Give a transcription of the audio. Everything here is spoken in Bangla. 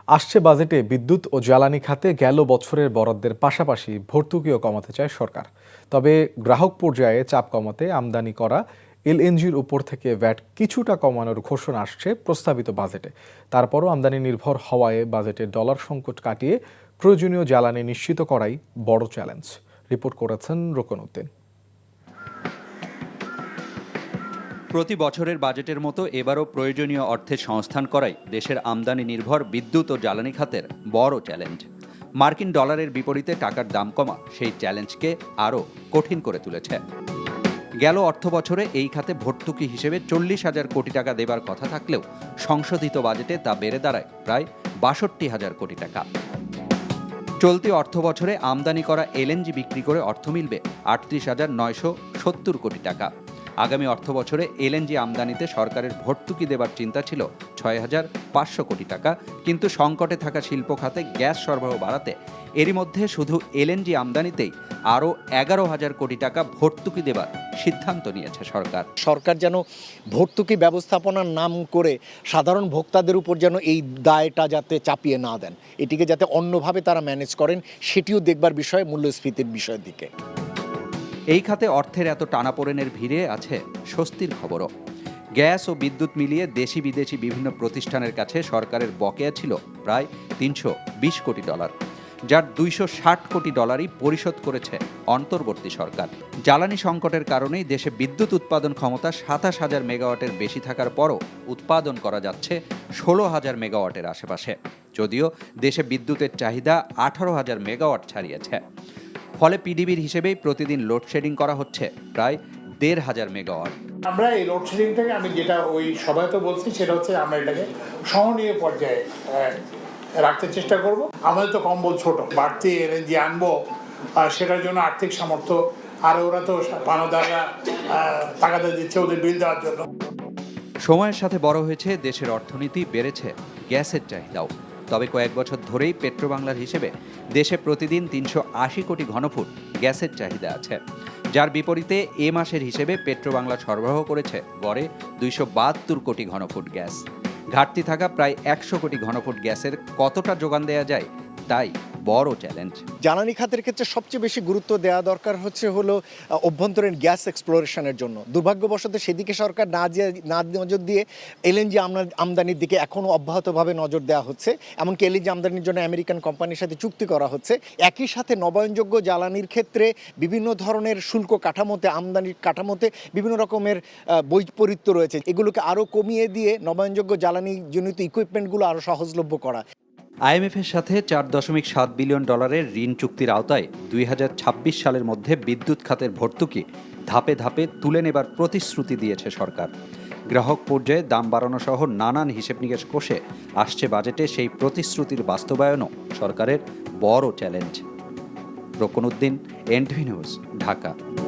আসছে বাজেটে বিদ্যুৎ ও জ্বালানি খাতে গেল বছরের বরাদ্দের পাশাপাশি ভর্তুকিও কমাতে চায় সরকার। তবে গ্রাহক পর্যায়ে চাপ কমাতে আমদানি করা এলএনজির উপর থেকে ভ্যাট কিছুটা কমানোর ঘোষণা আসছে প্রস্তাবিত বাজেটে। তারপরও আমদানি নির্ভর হওয়ায় বাজেটে ডলার সংকট কাটিয়ে প্রয়োজনীয় জ্বালানি নিশ্চিত করাই বড় চ্যালেঞ্জ। রিপোর্ট করেছেন রোকন উদ্দিন। প্রতি বছরের বাজেটের মতো এবারও প্রয়োজনীয় অর্থের সংস্থান করাই দেশের আমদানি নির্ভর বিদ্যুৎ ও জ্বালানি খাতের বড় চ্যালেঞ্জ। মার্কিন ডলারের বিপরীতে টাকার দাম কমা সেই চ্যালেঞ্জকে আরও কঠিন করে তুলেছে। গেল অর্থ বছরে এই খাতে ভর্তুকি হিসেবে 40,000 কোটি টাকা দেবার কথা থাকলেও সংশোধিত বাজেটে তা বেড়ে দাঁড়ায় প্রায় 62,000 কোটি টাকা। চলতি অর্থ বছরে আমদানি করা এলএনজি বিক্রি করে অর্থ মিলবে 38,970 কোটি টাকা। আগামী অর্থ বছরে এলএনজি আমদানিতে সরকারের ভর্তুকি দেবার চিন্তা ছিল 6,500 কোটি টাকা, কিন্তু সংকটে থাকা শিল্প খাতে গ্যাস সরবরাহ বাড়াতে এরই মধ্যে শুধু এলএনজি আমদানিতেই আরও 11,000 কোটি টাকা ভর্তুকি দেবার সিদ্ধান্ত নিয়েছে সরকার। সরকার যেন ভর্তুকি ব্যবস্থাপনার নাম করে সাধারণ ভোক্তাদের উপর যেন এই দায়টা যাতে চাপিয়ে না দেন, এটিকে যাতে অন্যভাবে তারা ম্যানেজ করেন, সেটিও দেখবার বিষয় মূল্যস্ফীতির বিষয়ের দিকে। এই খাতে অর্থের এত টানাপোড়েনের ভিড়ে আছে স্বস্তির খবরও। গ্যাস ও বিদ্যুৎ মিলিয়ে দেশি বিদেশি বিভিন্ন প্রতিষ্ঠানের কাছে সরকারের বকেয়া ছিল প্রায় 320 কোটি ডলার, যার 260 কোটি ডলারই পরিশোধ করেছে অন্তর্বর্তী সরকার। জ্বালানি সংকটের কারণেই দেশে বিদ্যুৎ উৎপাদন ক্ষমতা 27,000 মেগাওয়াটের বেশি থাকার পরও উৎপাদন করা যাচ্ছে 16,000 মেগাওয়াটের আশেপাশে, যদিও দেশে বিদ্যুতের চাহিদা 18,000 মেগাওয়াট ছাড়িয়েছে। ফলে পিডিবির হিসেবেই প্রতিদিন লোডশেডিং করা হচ্ছে প্রায় 1,500 মেগাওয়াট। আমরা এই লোডশেডিংটাকে আমি যেটা ওই সবাই তো বলছি সেটা হচ্ছে আমরা এটাকে সহনীয় পর্যায়ে রাখতে চেষ্টা করব। আমাদের তো কম্বল ছোট, বাড়তি এলএনজি আনবো সেটার জন্য আর্থিক সামর্থ্য, আর ওরা তো পানাদাররা টাকাটা দিচ্ছে ওদের বিল দেওয়ার জন্য। সময়ের সাথে বড় হয়েছে দেশের অর্থনীতি, বেড়েছে গ্যাসের চাহিদাও। তবে কয়েক বছর ধরেই পেট্রোবাংলার হিসেবে দেশে প্রতিদিন 380 কোটি ঘনফুট গ্যাসের চাহিদা আছে, যার বিপরীতে এ মাসের হিসেবে পেট্রোবাংলা সরবরাহ করেছে গড়ে 272 কোটি ঘনফুট গ্যাস। ঘাটতি থাকা প্রায় 100 কোটি ঘনফুট গ্যাসের কতটা যোগান দেওয়া যায়, তাই বড় চ্যালেঞ্জ। জ্বালানি খাতের ক্ষেত্রে সবচেয়ে বেশি গুরুত্ব দেওয়া দরকার হলো অভ্যন্তরীণ গ্যাস এক্সপ্লোরেশনের জন্য। দুর্ভাগ্যবশত সেদিকে সরকার না নজর দিয়ে এলএনজি আমদানির দিকে এখনও অব্যাহতভাবে নজর দেওয়া হচ্ছে। এমনকি এলএনজি আমদানির জন্য আমেরিকান কোম্পানির সাথে চুক্তি করা হচ্ছে। একই সাথে নবায়নযোগ্য জ্বালানির ক্ষেত্রে বিভিন্ন ধরনের শুল্ক কাঠামোতে, আমদানির কাঠামোতে বিভিন্ন রকমের বৈপরীত্য রয়েছে। এগুলোকে আরও কমিয়ে দিয়ে নবায়নযোগ্য জ্বালানি জনিত ইকুইপমেন্টগুলো আরও সহজলভ্য করা। আইএমএফের সাথে 4.7 বিলিয়ন ডলারের ঋণ চুক্তির আওতায় 2026 সালের মধ্যে বিদ্যুৎ খাতের ভর্তুকি ধাপে ধাপে তুলে নেবার প্রতিশ্রুতি দিয়েছে সরকার। গ্রাহক পর্যায়ে দাম বাড়ানো সহ নানান হিসেব নিকেশ কষে আসছে বাজেটে সেই প্রতিশ্রুতির বাস্তবায়নও সরকারের বড় চ্যালেঞ্জ। রোকন উদ্দিন, এনটিভি নিউজ, ঢাকা।